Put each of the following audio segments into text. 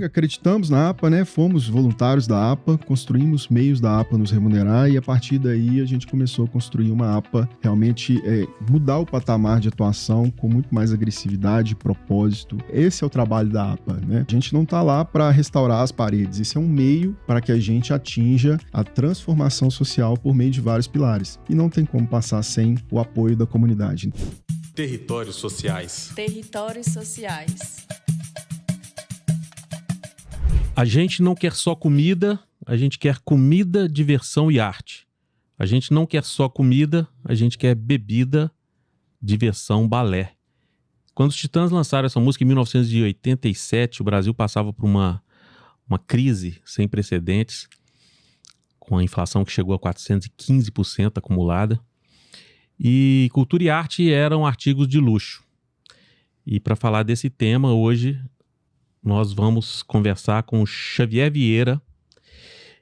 Acreditamos na APA, né? Fomos voluntários da APA, construímos meios da APA nos remunerar e a partir daí a gente começou a construir uma APA, realmente mudar o patamar de atuação com muito mais agressividade, propósito. Esse é o trabalho da APA, né? A gente não está lá para restaurar as paredes, esse é um meio para que a gente atinja a transformação social por meio de vários pilares. E não tem como passar sem o apoio da comunidade. Territórios sociais. Territórios sociais. A gente não quer só comida, a gente quer comida, diversão e arte. A gente não quer só comida, a gente quer bebida, diversão, balé. Quando os Titãs lançaram essa música em 1987, o Brasil passava por uma crise sem precedentes, com a inflação que chegou a 415% acumulada. E cultura e arte eram artigos de luxo. E para falar desse tema, hoje nós vamos conversar com o Xavier Vieira.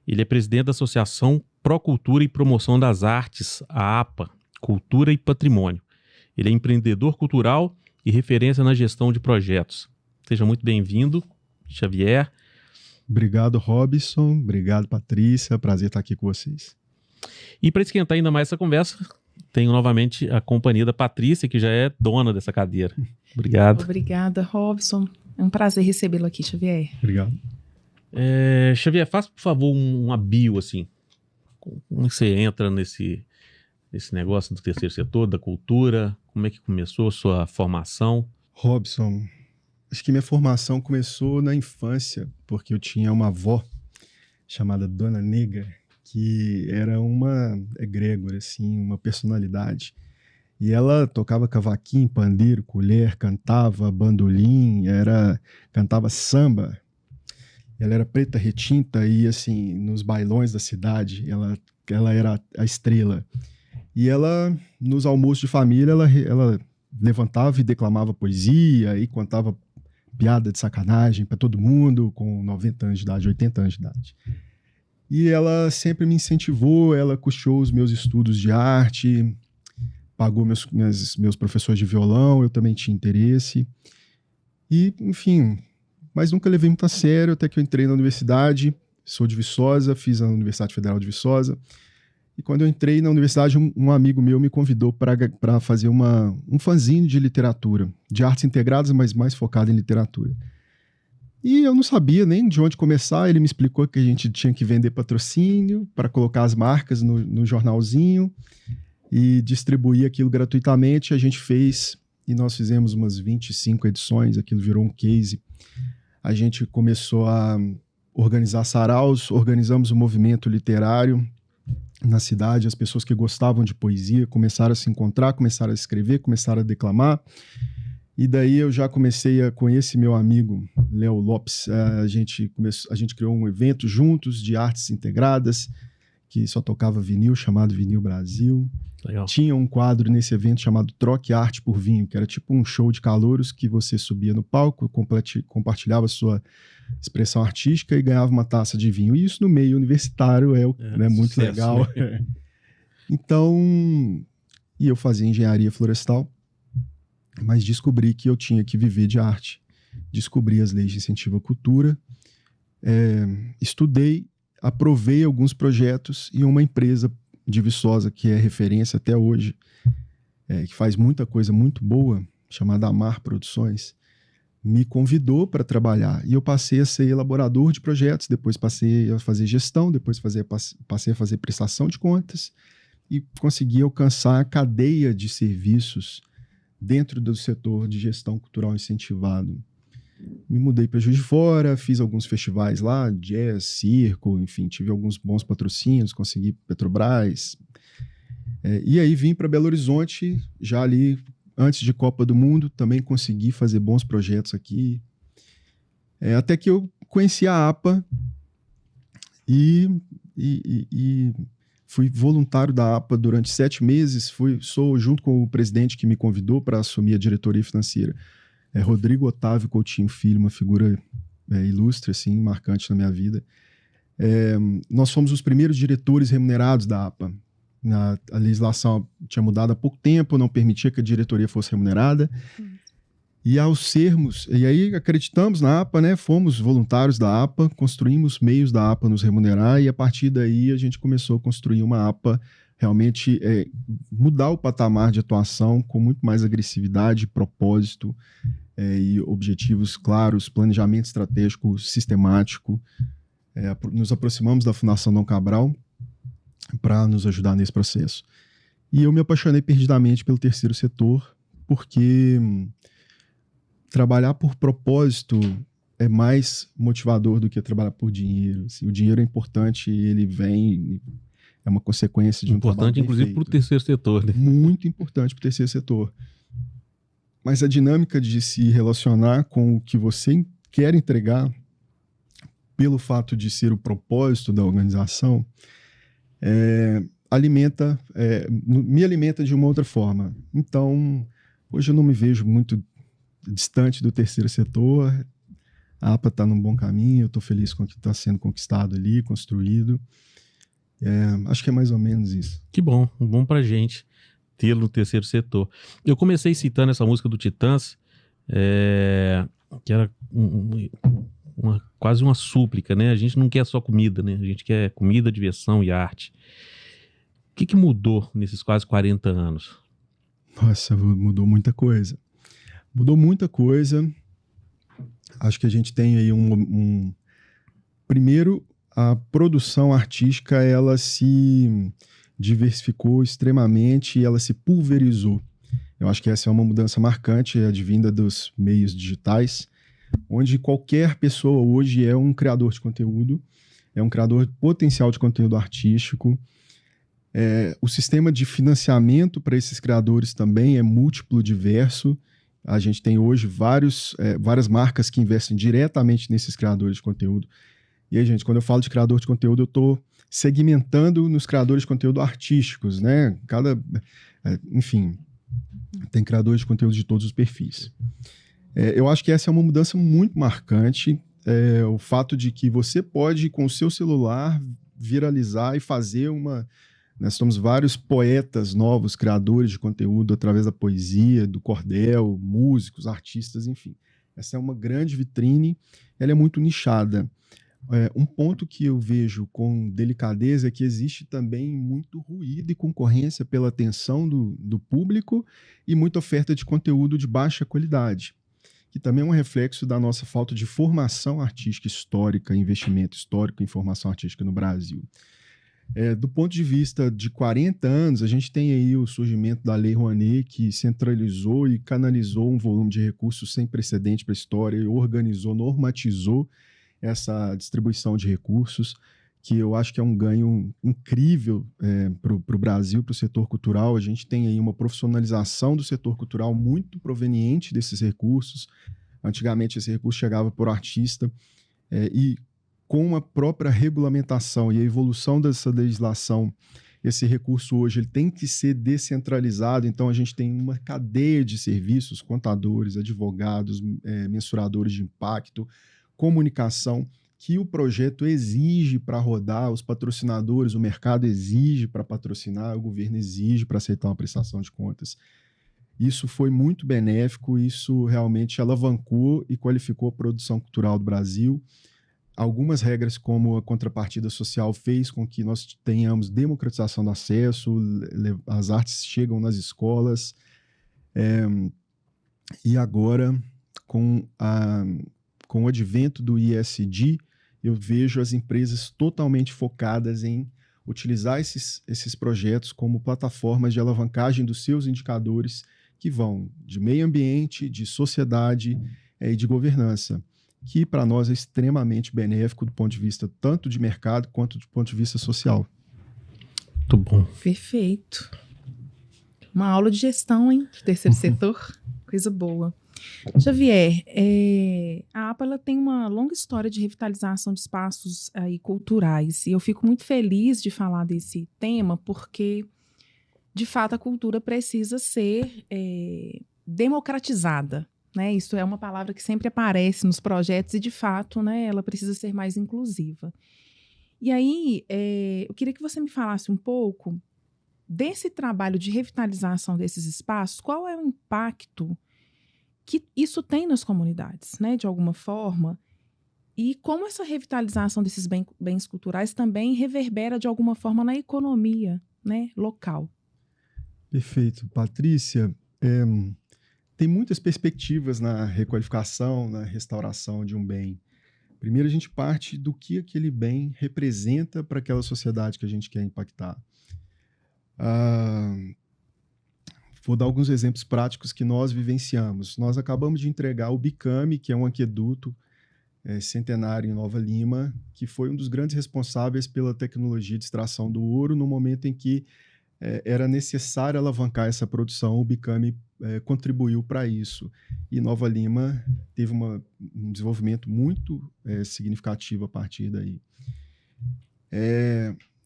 Ele é presidente da Associação Procultura e Promoção das Artes, a APA, Cultura e Patrimônio. Ele é empreendedor cultural e referência na gestão de projetos. Seja muito bem-vindo, Xavier. Obrigado, Robson. Obrigado, Patrícia. Prazer estar aqui com vocês. E para esquentar ainda mais essa conversa, tenho novamente a companhia da Patrícia, que já é dona dessa cadeira. Obrigado. Obrigada, Robson. É um prazer recebê-lo aqui, Xavier. Obrigado. Xavier, faça, por favor, uma bio, assim. Como você entra nesse negócio do terceiro setor, da cultura? Como é que começou a sua formação? Robson, acho que minha formação começou na infância, porque eu tinha uma avó chamada Dona Nega, que era uma egrégora, assim, uma personalidade. E ela tocava cavaquinho, pandeiro, colher, cantava bandolim, cantava samba. Ela era preta retinta e, assim, nos bailões da cidade, ela era a estrela. E ela, nos almoços de família, ela levantava e declamava poesia e contava piada de sacanagem para todo mundo com 90 anos de idade, 80 anos de idade. E ela sempre me incentivou, ela custeou os meus estudos de arte, pagou meus professores de violão, eu também tinha interesse. E, enfim, mas nunca levei muito a sério, até que eu entrei na universidade, sou de Viçosa, fiz a Universidade Federal de Viçosa. E quando eu entrei na universidade, um amigo meu me convidou para fazer um fanzine de literatura, de artes integradas, mas mais focado em literatura. E eu não sabia nem de onde começar, ele me explicou que a gente tinha que vender patrocínio para colocar as marcas no jornalzinho e distribuir aquilo gratuitamente. A gente fez, e nós fizemos umas 25 edições, aquilo virou um case. A gente começou a organizar saraus, organizamos um movimento literário na cidade, as pessoas que gostavam de poesia começaram a se encontrar, começaram a escrever, começaram a declamar. E daí eu já comecei com esse meu amigo, Léo Lopes, a gente criou um evento juntos de artes integradas, que só tocava vinil, chamado Vinil Brasil. Legal. Tinha um quadro nesse evento chamado Troque Arte por Vinho, que era tipo um show de calouros que você subia no palco, compartilhava sua expressão artística e ganhava uma taça de vinho. E isso no meio universitário né, muito sucesso, legal. Né? Então, e eu fazia engenharia florestal, mas descobri que eu tinha que viver de arte. Descobri as leis de incentivo à cultura, estudei, aprovei alguns projetos e uma empresa de Viçosa, que é referência até hoje, que faz muita coisa muito boa, chamada Amar Produções, me convidou para trabalhar. E eu passei a ser elaborador de projetos, depois passei a fazer gestão, depois passei a fazer prestação de contas e consegui alcançar a cadeia de serviços dentro do setor de gestão cultural incentivado. Me mudei para Juiz de Fora, fiz alguns festivais lá, jazz, circo, enfim, tive alguns bons patrocínios, consegui Petrobras. E aí vim para Belo Horizonte, já ali antes de Copa do Mundo, também consegui fazer bons projetos aqui. Até que eu conheci a APA e fui voluntário da APA durante 7 meses, sou junto com o presidente que me convidou para assumir a diretoria financeira. Rodrigo Otávio Coutinho Filho, uma figura ilustre, assim, marcante na minha vida. Nós fomos os primeiros diretores remunerados da APA. A legislação tinha mudado há pouco tempo, não permitia que a diretoria fosse remunerada. E aí acreditamos na APA, né? Fomos voluntários da APA, construímos meios da APA nos remunerar e a partir daí a gente começou a construir uma APA realmente mudar o patamar de atuação com muito mais agressividade, propósito e objetivos claros, planejamento estratégico sistemático. Nos aproximamos da Fundação Dom Cabral para nos ajudar nesse processo. E eu me apaixonei perdidamente pelo terceiro setor, porque trabalhar por propósito é mais motivador do que trabalhar por dinheiro. Assim, o dinheiro é importante, ele vem, é uma consequência de um trabalho importante, inclusive, para o terceiro setor. Né? Muito importante para o terceiro setor. Mas a dinâmica de se relacionar com o que você quer entregar, pelo fato de ser o propósito da organização, me alimenta de uma outra forma. Então, hoje eu não me vejo muito distante do terceiro setor. A APA está num bom caminho, eu estou feliz com o que está sendo conquistado ali, construído. Acho que é mais ou menos isso. Que bom pra gente tê-lo no terceiro setor. Eu comecei citando essa música do Titãs, que era quase uma súplica, né? A gente não quer só comida, né? A gente quer comida, diversão e arte. O que mudou nesses quase 40 anos? Nossa, mudou muita coisa. Mudou muita coisa. Acho que a gente tem aí Primeiro, a produção artística, ela se diversificou extremamente e ela se pulverizou. Eu acho que essa é uma mudança marcante, advinda dos meios digitais, onde qualquer pessoa hoje é um criador de conteúdo, é um criador potencial de conteúdo artístico. O sistema de financiamento para esses criadores também é múltiplo, diverso. A gente tem hoje várias marcas que investem diretamente nesses criadores de conteúdo. E aí, gente, quando eu falo de criador de conteúdo, eu estou segmentando nos criadores de conteúdo artísticos, né? Enfim, tem criadores de conteúdo de todos os perfis. Eu acho que essa é uma mudança muito marcante, o fato de que você pode, com o seu celular, viralizar e fazer Nós temos vários poetas novos, criadores de conteúdo através da poesia, do cordel, músicos, artistas, enfim. Essa é uma grande vitrine, ela é muito nichada. Um ponto que eu vejo com delicadeza é que existe também muito ruído e concorrência pela atenção do público e muita oferta de conteúdo de baixa qualidade, que também é um reflexo da nossa falta de formação artística histórica, investimento histórico em formação artística no Brasil. Do ponto de vista de 40 anos, a gente tem aí o surgimento da Lei Rouanet, que centralizou e canalizou um volume de recursos sem precedente para a história e organizou, normatizou essa distribuição de recursos, que eu acho que é um ganho incrível para o Brasil, para o setor cultural. A gente tem aí uma profissionalização do setor cultural muito proveniente desses recursos. Antigamente, esse recurso chegava por artista e com a própria regulamentação e a evolução dessa legislação, esse recurso hoje ele tem que ser descentralizado, então a gente tem uma cadeia de serviços, contadores, advogados, mensuradores de impacto, comunicação, que o projeto exige para rodar, os patrocinadores, o mercado exige para patrocinar, o governo exige para aceitar uma prestação de contas. Isso foi muito benéfico, isso realmente alavancou e qualificou a produção cultural do Brasil. Algumas regras, como a contrapartida social, fez com que nós tenhamos democratização do acesso, as artes chegam nas escolas. E agora, com o advento do ESG, eu vejo as empresas totalmente focadas em utilizar esses projetos como plataformas de alavancagem dos seus indicadores que vão de meio ambiente, de sociedade e de governança, que para nós é extremamente benéfico do ponto de vista tanto de mercado quanto do ponto de vista social. Muito bom. Perfeito. Uma aula de gestão, hein? Do terceiro setor. Coisa boa. Xavier, a APA ela tem uma longa história de revitalização de espaços culturais e eu fico muito feliz de falar desse tema porque, de fato, a cultura precisa ser democratizada. Né? Isso é uma palavra que sempre aparece nos projetos e, de fato, né, ela precisa ser mais inclusiva. E aí, eu queria que você me falasse um pouco desse trabalho de revitalização desses espaços, qual é o impacto que isso tem nas comunidades, né, de alguma forma, e como essa revitalização desses bens culturais também reverbera de alguma forma na economia, né, local. Perfeito. Patrícia, tem muitas perspectivas na requalificação, na restauração de um bem. Primeiro, a gente parte do que aquele bem representa para aquela sociedade que a gente quer impactar. Vou dar alguns exemplos práticos que nós vivenciamos. Nós acabamos de entregar o Bicame, que é um aqueduto centenário em Nova Lima, que foi um dos grandes responsáveis pela tecnologia de extração do ouro no momento em que era necessário alavancar essa produção. O Bicame contribuiu para isso. E Nova Lima teve um desenvolvimento muito significativo a partir daí.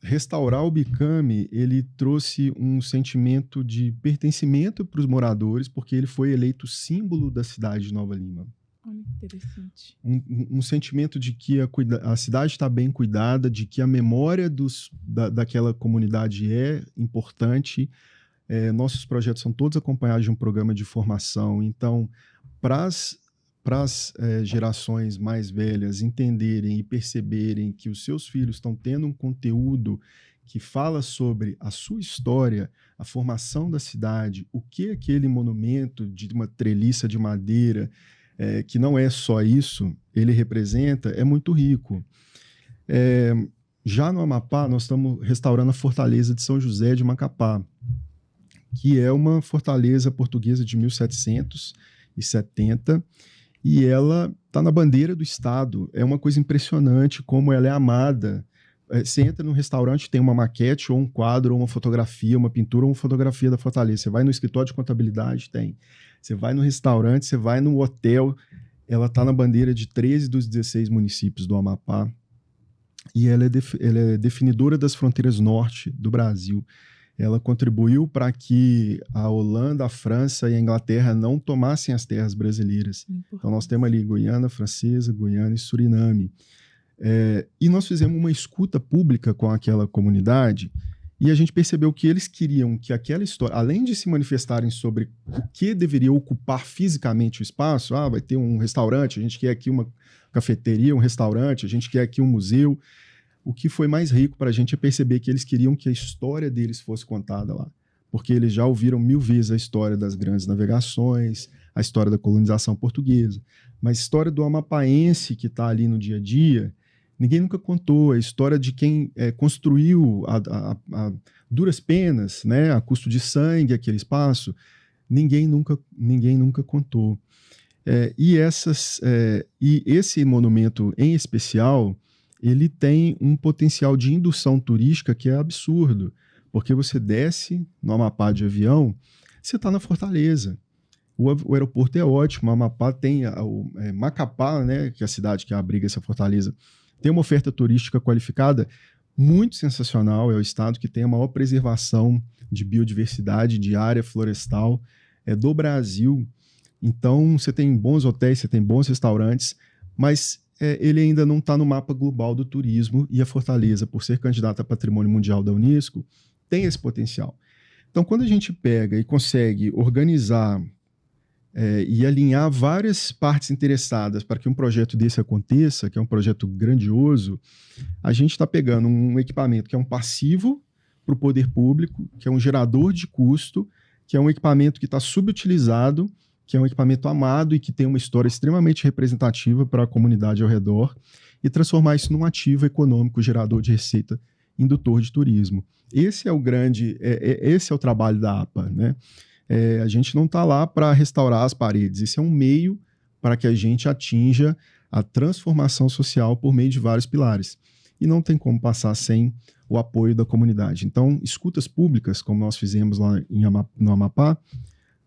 Restaurar o Bicame, ele trouxe um sentimento de pertencimento para os moradores, porque ele foi eleito símbolo da cidade de Nova Lima. Olha que interessante. Um sentimento de que a cidade está bem cuidada, de que a memória daquela comunidade é importante. Nossos projetos são todos acompanhados de um programa de formação. Então, para as gerações mais velhas entenderem e perceberem que os seus filhos estão tendo um conteúdo que fala sobre a sua história, a formação da cidade, o que aquele monumento de uma treliça de madeira, que não é só isso, ele representa, é muito rico. Já no Amapá, nós estamos restaurando a Fortaleza de São José de Macapá, que é uma fortaleza portuguesa de 1770, e ela está na bandeira do estado. É uma coisa impressionante como ela é amada. Você entra num restaurante, tem uma maquete, ou um quadro, ou uma fotografia, uma pintura, ou uma fotografia da Fortaleza. Você vai no escritório de contabilidade, tem. Você vai no restaurante, você vai no hotel, ela está na bandeira de 13 dos 16 municípios do Amapá, e ela é definidora das fronteiras norte do Brasil. Ela contribuiu para que a Holanda, a França e a Inglaterra não tomassem as terras brasileiras. Então nós temos ali Guiana Francesa, Guiana e Suriname. E nós fizemos uma escuta pública com aquela comunidade, e a gente percebeu que eles queriam que aquela história, além de se manifestarem sobre o que deveria ocupar fisicamente o espaço, vai ter um restaurante, a gente quer aqui uma cafeteria, um restaurante, a gente quer aqui um museu. O que foi mais rico para a gente é perceber que eles queriam que a história deles fosse contada lá, porque eles já ouviram 1000 vezes a história das grandes navegações, a história da colonização portuguesa, mas a história do amapaense que está ali no dia a dia, ninguém nunca contou. A história de quem construiu a duras penas, né, a custo de sangue aquele espaço, ninguém nunca contou. E esse monumento em especial, ele tem um potencial de indução turística que é absurdo, porque você desce no Amapá de avião, você está na Fortaleza. O aeroporto é ótimo, o Amapá tem Macapá, né, que é a cidade que abriga essa fortaleza, tem uma oferta turística qualificada muito sensacional. É o estado que tem a maior preservação de biodiversidade, de área florestal do Brasil. Então, você tem bons hotéis, você tem bons restaurantes, mas ele ainda não está no mapa global do turismo, e a Fortaleza, por ser candidata a Patrimônio Mundial da Unesco, tem esse potencial. Então, quando a gente pega e consegue organizar e alinhar várias partes interessadas para que um projeto desse aconteça, que é um projeto grandioso, a gente está pegando um equipamento que é um passivo para o poder público, que é um gerador de custo, que é um equipamento que está subutilizado, que é um equipamento amado e que tem uma história extremamente representativa para a comunidade ao redor, e transformar isso num ativo econômico, gerador de receita, indutor de turismo. Esse é o trabalho da APA, né? A gente não está lá para restaurar as paredes. Esse é um meio para que a gente atinja a transformação social por meio de vários pilares. E não tem como passar sem o apoio da comunidade. Então, escutas públicas, como nós fizemos lá no Amapá,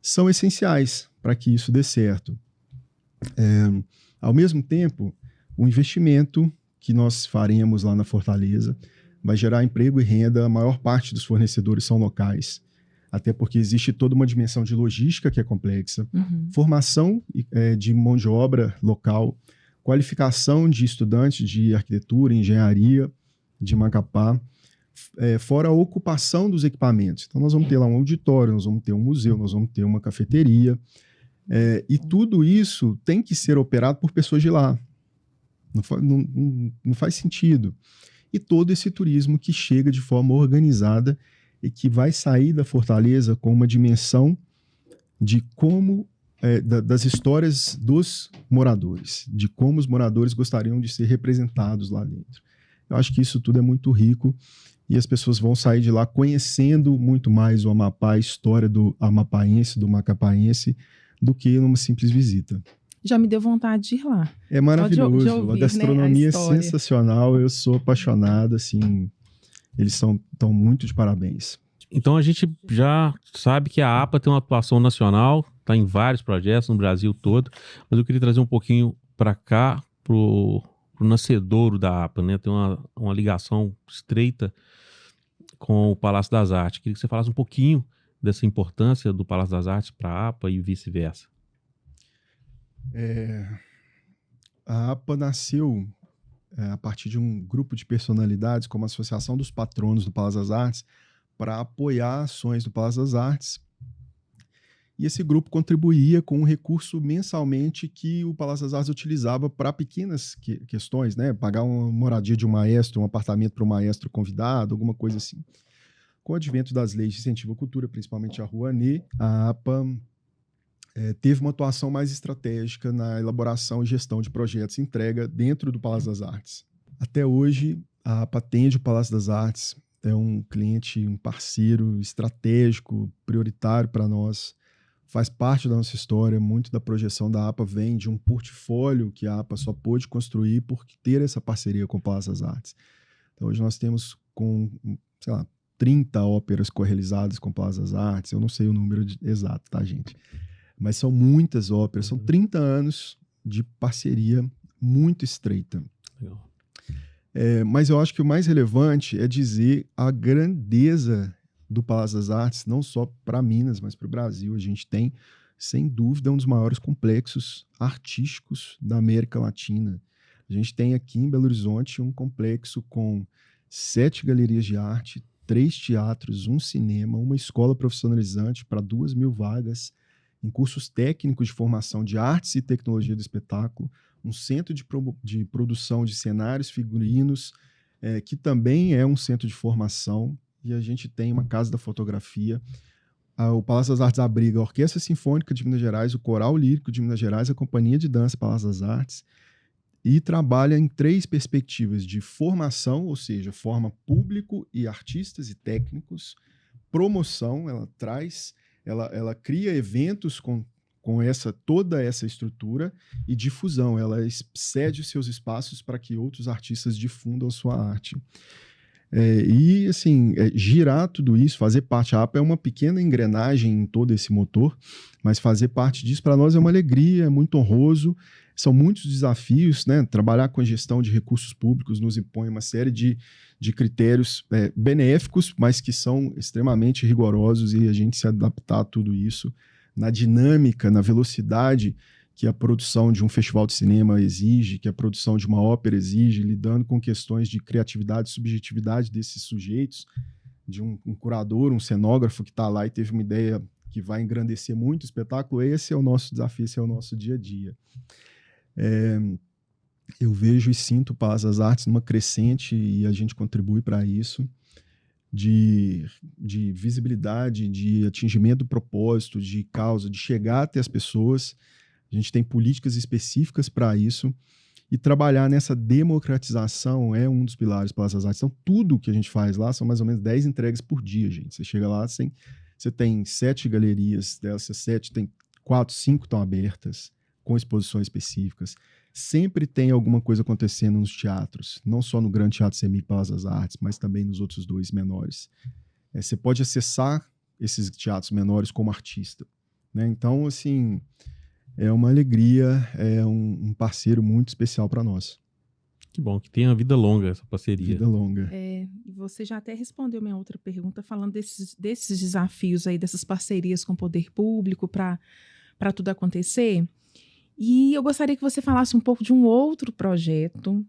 são essenciais para que isso dê certo. Ao mesmo tempo, o investimento que nós faremos lá na Fortaleza vai gerar emprego e renda. A maior parte dos fornecedores são locais, até porque existe toda uma dimensão de logística que é complexa, formação de mão de obra local, qualificação de estudantes de arquitetura, engenharia de Macapá, fora a ocupação dos equipamentos. Então nós vamos ter lá um auditório, nós vamos ter um museu, nós vamos ter uma cafeteria, E tudo isso tem que ser operado por pessoas de lá. Não faz sentido. E todo esse turismo que chega de forma organizada e que vai sair da Fortaleza com uma dimensão de como, das histórias dos moradores, de como os moradores gostariam de ser representados lá dentro. Eu acho que isso tudo é muito rico e as pessoas vão sair de lá conhecendo muito mais o Amapá, a história do amapaense, do macapaense, do que numa simples visita. Já me deu vontade de ir lá. É maravilhoso, de ouvir, a gastronomia né, a é sensacional, eu sou apaixonado, assim, eles estão muito de parabéns. Então a gente já sabe que a APA tem uma atuação nacional, está em vários projetos no Brasil todo, mas eu queria trazer um pouquinho para cá, pro nascedouro da APA, né? Tem uma ligação estreita com o Palácio das Artes. Queria que você falasse um pouquinho dessa importância do Palácio das Artes para a APA e vice-versa. A APA nasceu a partir de um grupo de personalidades, como a Associação dos Patronos do Palácio das Artes, para apoiar ações do Palácio das Artes. E esse grupo contribuía com um recurso mensalmente que o Palácio das Artes utilizava para pequenas questões, né? Pagar uma moradia de um maestro, um apartamento para um maestro convidado, alguma coisa assim. Com o advento das leis de incentivo à cultura, principalmente a Rouanet, a APA teve uma atuação mais estratégica na elaboração e gestão de projetos e entrega dentro do Palácio das Artes. Até hoje, a APA atende o Palácio das Artes, é um cliente, um parceiro estratégico, prioritário para nós, faz parte da nossa história. Muito da projeção da APA vem de um portfólio que a APA só pôde construir por ter essa parceria com o Palácio das Artes. Então, hoje nós temos, sei lá, 30 óperas correalizadas com o Palácio das Artes, eu não sei o número exato, tá, gente? Mas são muitas óperas, são 30 anos de parceria muito estreita. Legal. Mas eu acho que o mais relevante é dizer a grandeza do Palácio das Artes, não só para Minas, mas para o Brasil. A gente tem, sem dúvida, um dos maiores complexos artísticos da América Latina. A gente tem aqui em Belo Horizonte um complexo com 7 galerias de arte, 3 teatros, um cinema, uma escola profissionalizante para 2.000 vagas, em cursos técnicos de formação de artes e tecnologia do espetáculo, um centro de produção de cenários, figurinos, que também é um centro de formação, e a gente tem uma casa da fotografia. O Palácio das Artes abriga a Orquestra Sinfônica de Minas Gerais, o Coral Lírico de Minas Gerais, a Companhia de Dança Palácio das Artes, e trabalha em 3 perspectivas de formação, ou seja, forma público e artistas e técnicos, promoção, ela cria eventos com toda essa estrutura, e difusão, ela cede os seus espaços para que outros artistas difundam sua arte. E, assim, girar tudo isso, fazer parte, a APA é uma pequena engrenagem em todo esse motor, mas fazer parte disso para nós é uma alegria, é muito honroso, são muitos desafios, né? Trabalhar com a gestão de recursos públicos nos impõe uma série de critérios benéficos, mas que são extremamente rigorosos, e a gente se adaptar a tudo isso na dinâmica, na velocidade que a produção de um festival de cinema exige, que a produção de uma ópera exige, lidando com questões de criatividade e subjetividade desses sujeitos, de um curador, um cenógrafo que está lá e teve uma ideia que vai engrandecer muito o espetáculo. Esse é o nosso desafio, esse é o nosso dia a dia. Eu vejo e sinto o Palácio das Artes numa crescente, e a gente contribui para isso, de visibilidade, de atingimento do propósito, de causa, de chegar até as pessoas. A gente tem políticas específicas para isso, e trabalhar nessa democratização é um dos pilares do Palácio das Artes. Então, tudo que a gente faz lá são mais ou menos 10 entregas por dia, gente. Você chega lá, você tem 7 galerias, dessas 7, tem 4, 5 estão abertas, com exposições específicas. Sempre tem alguma coisa acontecendo nos teatros, não só no Grande Teatro Cemig Palácio das Artes, mas também nos outros 2 menores. Você pode acessar esses teatros menores como artista, né? Então, assim, é uma alegria, é um parceiro muito especial para nós. Que bom, que tenha vida longa essa parceria. Vida longa. Você já até respondeu minha outra pergunta, falando desses desafios aí, dessas parcerias com o poder público para tudo acontecer. E eu gostaria que você falasse um pouco de um outro projeto,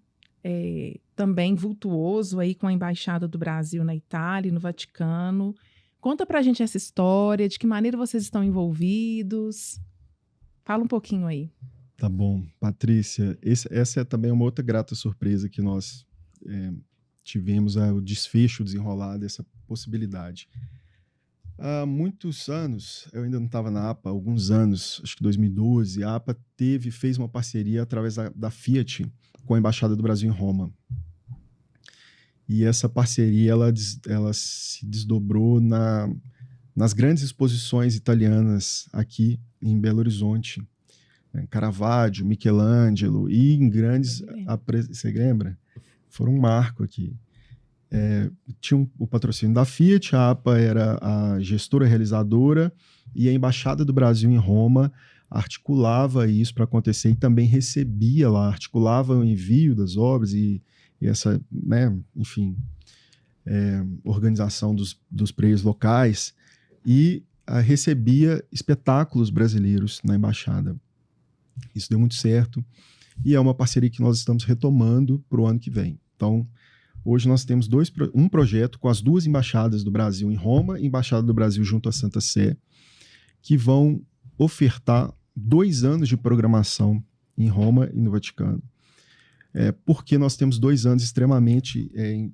também vultuoso, aí com a Embaixada do Brasil na Itália e no Vaticano. Conta pra gente essa história, de que maneira vocês estão envolvidos. Fala um pouquinho aí. Tá bom. Patrícia, essa é também uma outra grata surpresa que nós tivemos, o desfecho, o desenrolar dessa possibilidade. Há muitos anos, eu ainda não estava na APA, alguns anos, acho que 2012, a APA fez uma parceria através da Fiat com a Embaixada do Brasil em Roma. E essa parceria ela se desdobrou nas grandes exposições italianas aqui em Belo Horizonte. Caravaggio, Michelangelo e em grandes... Você lembra? Foram um marco aqui. Tinha o patrocínio da Fiat, a APA era a gestora realizadora e a Embaixada do Brasil em Roma articulava isso para acontecer e também recebia lá, articulava o envio das obras e essa, né, enfim, organização dos preios locais e recebia espetáculos brasileiros na Embaixada. Isso deu muito certo e é uma parceria que nós estamos retomando para o ano que vem. Então, hoje nós temos um projeto com as duas embaixadas do Brasil em Roma e Embaixada do Brasil junto à Santa Sé, que vão ofertar 2 anos de programação em Roma e no Vaticano. Porque nós temos 2 anos extremamente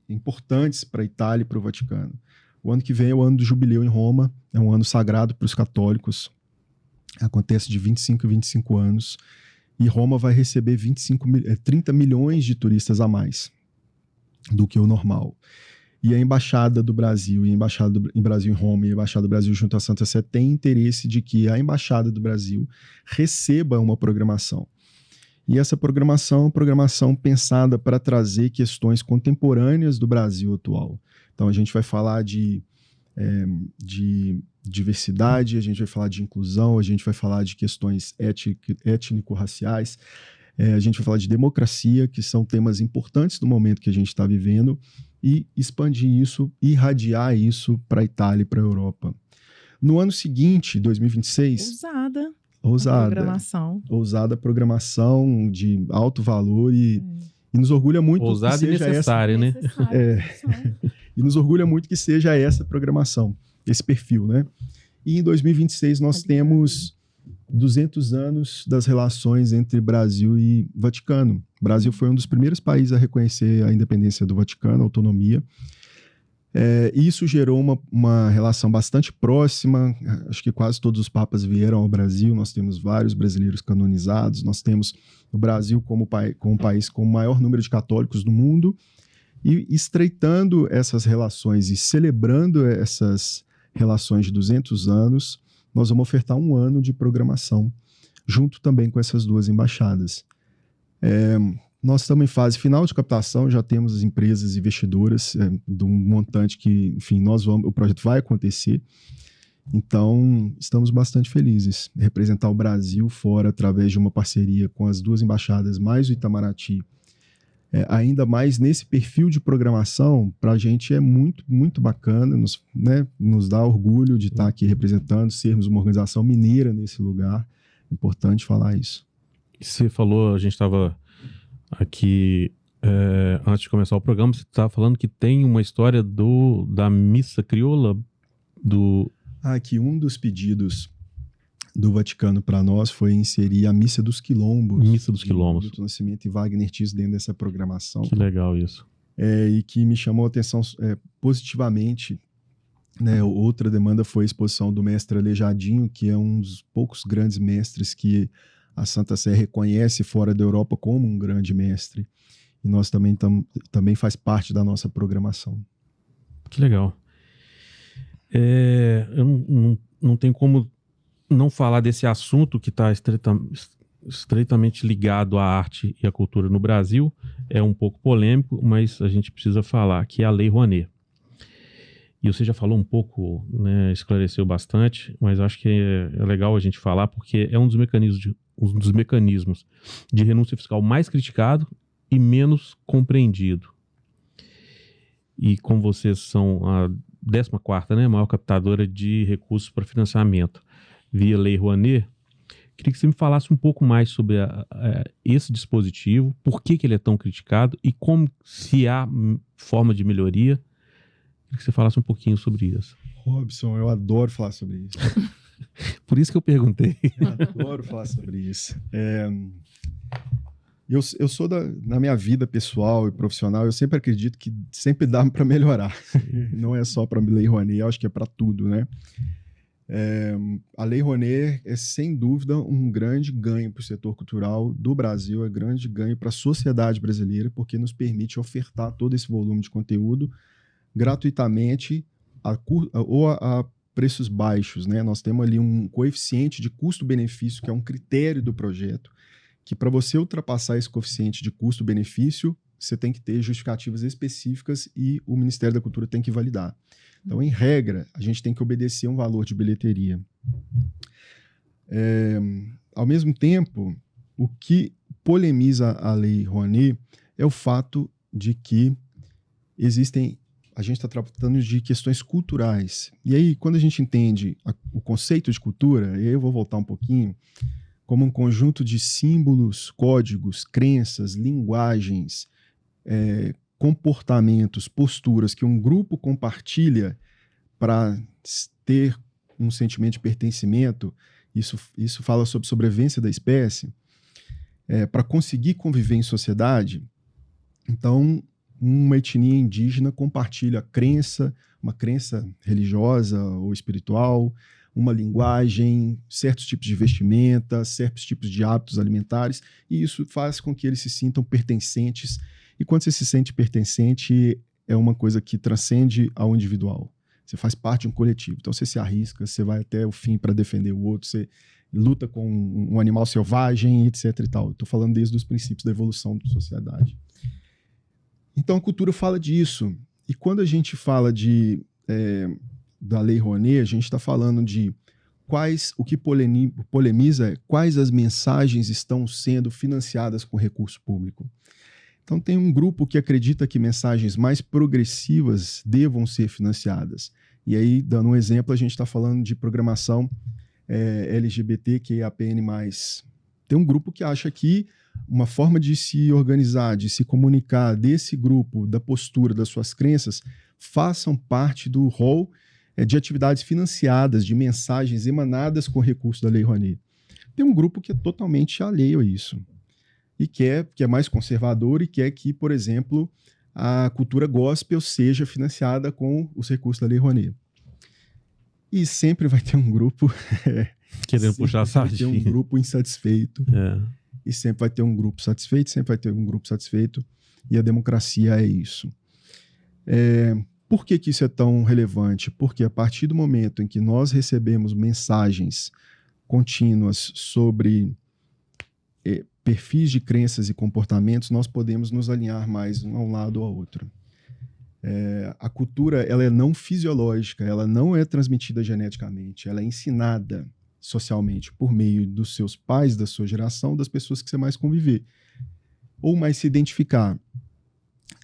importantes para a Itália e para o Vaticano. O ano que vem é o ano do jubileu em Roma, é um ano sagrado para os católicos, acontece de 25 em 25 anos, e Roma vai receber 30 milhões de turistas a mais do que o normal. E a Embaixada do Brasil, e a Embaixada do Brasil em Roma e a Embaixada do Brasil junto à Santa Sé tem interesse de que a Embaixada do Brasil receba uma programação. E essa programação é uma programação pensada para trazer questões contemporâneas do Brasil atual. Então a gente vai falar de diversidade, a gente vai falar de inclusão, a gente vai falar de questões étnico-raciais, a gente vai falar de democracia, que são temas importantes do momento que a gente está vivendo, e expandir isso, irradiar isso para a Itália e para a Europa. No ano seguinte, 2026... Ousada programação de alto valor e nos orgulha muito ousada que seja e necessária, né? E nos orgulha muito que seja essa programação, esse perfil, né? E em 2026 nós temos 200 anos das relações entre Brasil e Vaticano. O Brasil foi um dos primeiros países a reconhecer a independência do Vaticano, a autonomia. Isso gerou uma relação bastante próxima. Acho que quase todos os papas vieram ao Brasil. Nós temos vários brasileiros canonizados. Nós temos o Brasil como um país com o maior número de católicos do mundo. E estreitando essas relações e celebrando essas relações de 200 anos, nós vamos ofertar 1 ano de programação, junto também com essas 2 embaixadas. Nós estamos em fase final de captação, já temos as empresas investidoras de um montante que, enfim, o projeto vai acontecer. Então, estamos bastante felizes. Representar o Brasil fora através de uma parceria com as 2 embaixadas, mais o Itamaraty, ainda mais nesse perfil de programação, para a gente é muito, muito bacana, nos dá orgulho de estar aqui representando, sermos uma organização mineira nesse lugar. É importante falar isso. Você falou, a gente estava aqui, antes de começar o programa, você estava falando que tem uma história da missa crioula que um dos pedidos do Vaticano para nós foi inserir a Missa dos Quilombos. Missa dos Quilombos. Milton Nascimento e Wagner Tiso dentro dessa programação. Que legal isso. E que me chamou a atenção positivamente. Né? Outra demanda foi a exposição do mestre Aleijadinho, que é um dos poucos grandes mestres que a Santa Sé reconhece fora da Europa como um grande mestre. E nós também faz parte da nossa programação. Que legal. Eu não tenho como não falar desse assunto que está estreitamente ligado à arte e à cultura no Brasil. É um pouco polêmico, mas a gente precisa falar, que é a Lei Rouanet. E você já falou um pouco, né, esclareceu bastante, mas eu acho que é legal a gente falar, porque é um dos mecanismos de renúncia fiscal mais criticado e menos compreendido. E como vocês são a 14ª, né, maior captadora de recursos para financiamento via Lei Rouanet, queria que você me falasse um pouco mais sobre esse dispositivo, por que ele é tão criticado e como, se há forma de melhoria. Queria que você falasse um pouquinho sobre isso. Robson, eu adoro falar sobre isso. Por isso que eu perguntei. Adoro falar sobre isso. Eu sou na minha vida pessoal e profissional, eu sempre acredito que sempre dá para melhorar. Não é só para a Lei Rouanet, eu acho que é para tudo, né? A Lei Rouanet é, sem dúvida, um grande ganho para o setor cultural do Brasil, é um grande ganho para a sociedade brasileira, porque nos permite ofertar todo esse volume de conteúdo gratuitamente ou a preços baixos, né? Nós temos ali um coeficiente de custo-benefício, que é um critério do projeto, que para você ultrapassar esse coeficiente de custo-benefício, você tem que ter justificativas específicas e o Ministério da Cultura tem que validar. Então, em regra, a gente tem que obedecer um valor de bilheteria. Ao mesmo tempo, o que polemiza a Lei Rouanet é o fato de que a gente está tratando de questões culturais. E aí, quando a gente entende o conceito de cultura, e aí eu vou voltar um pouquinho, como um conjunto de símbolos, códigos, crenças, linguagens, comportamentos, posturas que um grupo compartilha para ter um sentimento de pertencimento, isso fala sobre sobrevivência da espécie, para conseguir conviver em sociedade. Então, uma etnia indígena compartilha uma crença religiosa ou espiritual, uma linguagem, certos tipos de vestimenta, certos tipos de hábitos alimentares, e isso faz com que eles se sintam pertencentes. E quando você se sente pertencente, é uma coisa que transcende ao individual. Você faz parte de um coletivo. Então você se arrisca, você vai até o fim para defender o outro, você luta com um animal selvagem, etc. e tal. Estou falando desde os princípios da evolução da sociedade. Então a cultura fala disso. E quando a gente fala da Lei Rouanet, a gente está falando de o que polemiza é quais as mensagens estão sendo financiadas com recurso público. Então tem um grupo que acredita que mensagens mais progressivas devam ser financiadas. E aí, dando um exemplo, a gente está falando de programação LGBTQIAPN+. Tem um grupo que acha que uma forma de se organizar, de se comunicar desse grupo, da postura, das suas crenças, façam parte do rol de atividades financiadas, de mensagens emanadas com recurso da Lei Rouanet. Tem um grupo que é totalmente alheio a isso. E que é mais conservador e quer que, por exemplo, a cultura gospel seja financiada com os recursos da Lei Rouanet. E sempre vai ter um grupo... querendo puxar a sardinha. Sempre vai ter um grupo insatisfeito. E sempre vai ter um grupo satisfeito, sempre vai ter um grupo satisfeito. E a democracia é isso. Por que isso é tão relevante? Porque a partir do momento em que nós recebemos mensagens contínuas sobre perfis de crenças e comportamentos, nós podemos nos alinhar mais a um lado ou ao outro. A cultura ela é não fisiológica, ela não é transmitida geneticamente, ela é ensinada socialmente por meio dos seus pais, da sua geração, das pessoas que você mais conviver, ou mais se identificar.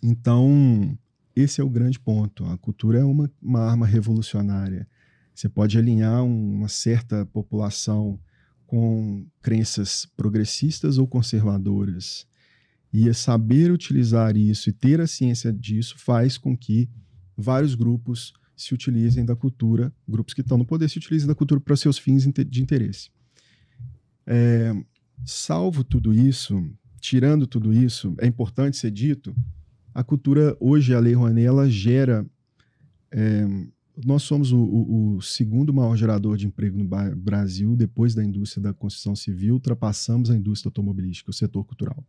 Então, esse é o grande ponto. A cultura é uma arma revolucionária. Você pode alinhar uma certa população com crenças progressistas ou conservadoras. E saber utilizar isso e ter a ciência disso faz com que vários grupos se utilizem da cultura, grupos que estão no poder se utilizem da cultura para seus fins de interesse. Salvo tudo isso, tirando tudo isso, é importante ser dito, a cultura, hoje, a Lei Rouanet, ela gera... nós somos o segundo maior gerador de emprego no Brasil, depois da indústria da construção civil, ultrapassamos a indústria automobilística, o setor cultural.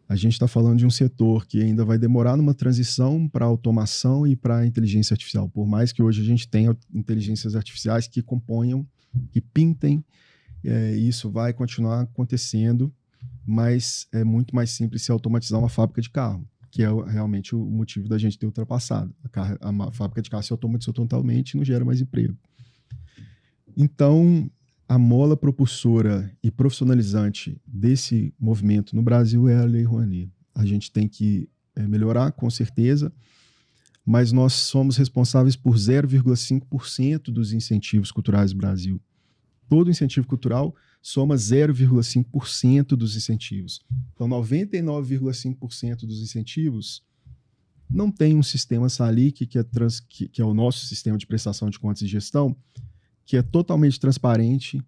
A gente está falando de um setor que ainda vai demorar numa transição para automação e para inteligência artificial, por mais que hoje a gente tenha inteligências artificiais que componham, que pintem, isso vai continuar acontecendo, mas é muito mais simples se automatizar uma fábrica de carro, que é realmente o motivo da gente ter ultrapassado. A fábrica de carro se automatizou totalmente e não gera mais emprego. Então, a mola propulsora e profissionalizante desse movimento no Brasil é a Lei Rouanet. A gente tem que melhorar, com certeza, mas nós somos responsáveis por 0,5% dos incentivos culturais do Brasil. Todo incentivo cultural soma 0,5% dos incentivos. Então, 99,5% dos incentivos não tem um sistema SALIC, que é o nosso sistema de prestação de contas e gestão, que é totalmente transparente,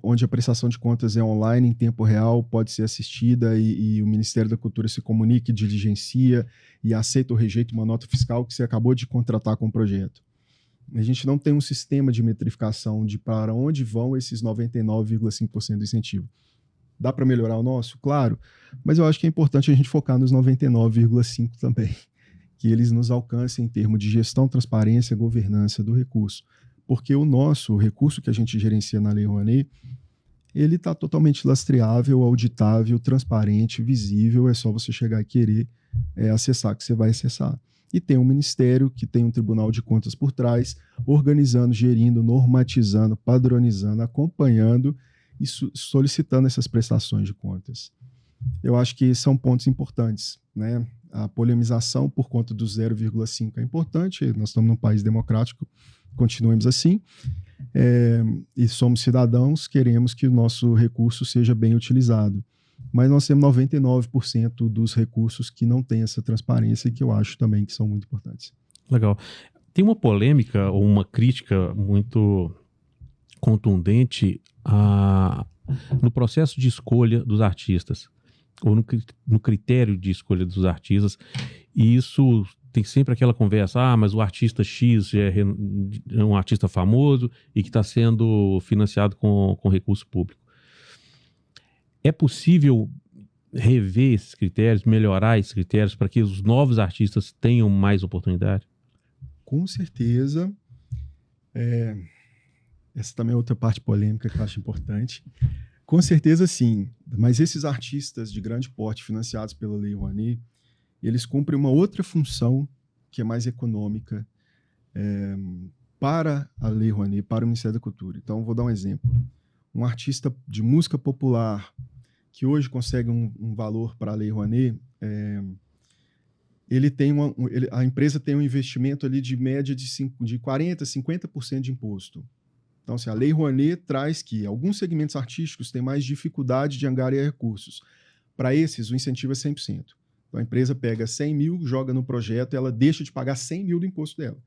onde a prestação de contas é online, em tempo real, pode ser assistida e o Ministério da Cultura se comunica, diligencia e aceita ou rejeita uma nota fiscal que você acabou de contratar com o projeto. A gente não tem um sistema de metrificação de para onde vão esses 99,5% do incentivo. Dá para melhorar o nosso? Claro, mas eu acho que é importante a gente focar nos 99,5% também, que eles nos alcancem em termos de gestão, transparência, governança do recurso. Porque o recurso que a gente gerencia na Lei Rouanet, ele está totalmente lastreável, auditável, transparente, visível, é só você chegar e querer acessar que você vai acessar. E tem um ministério que tem um Tribunal de Contas por trás, organizando, gerindo, normatizando, padronizando, acompanhando e solicitando essas prestações de contas. Eu acho que são pontos importantes, né? A polemização por conta do 0,5 é importante, nós estamos num país democrático, continuemos assim, e somos cidadãos, queremos que o nosso recurso seja bem utilizado. Mas nós temos 99% dos recursos que não têm essa transparência e que eu acho também que são muito importantes. Legal. Tem uma polêmica ou uma crítica muito contundente no processo de escolha dos artistas, ou no critério de escolha dos artistas, e isso tem sempre aquela conversa, mas o artista X é um artista famoso e que está sendo financiado com recurso público. É possível rever esses critérios, melhorar esses critérios para que os novos artistas tenham mais oportunidade? Com certeza. Essa também é outra parte polêmica que eu acho importante. Com certeza, sim. Mas esses artistas de grande porte financiados pela Lei Rouanet, eles cumprem uma outra função que é mais econômica para a Lei Rouanet, para o Ministério da Cultura. Então, vou dar um exemplo. Um artista de música popular que hoje consegue um valor para a Lei Rouanet, a empresa tem um investimento ali de média de 40%, 50% de imposto. Então, assim, a Lei Rouanet traz que alguns segmentos artísticos têm mais dificuldade de angariar recursos. Para esses, o incentivo é 100%. Então, a empresa pega 100 mil, joga no projeto e ela deixa de pagar 100 mil do imposto dela.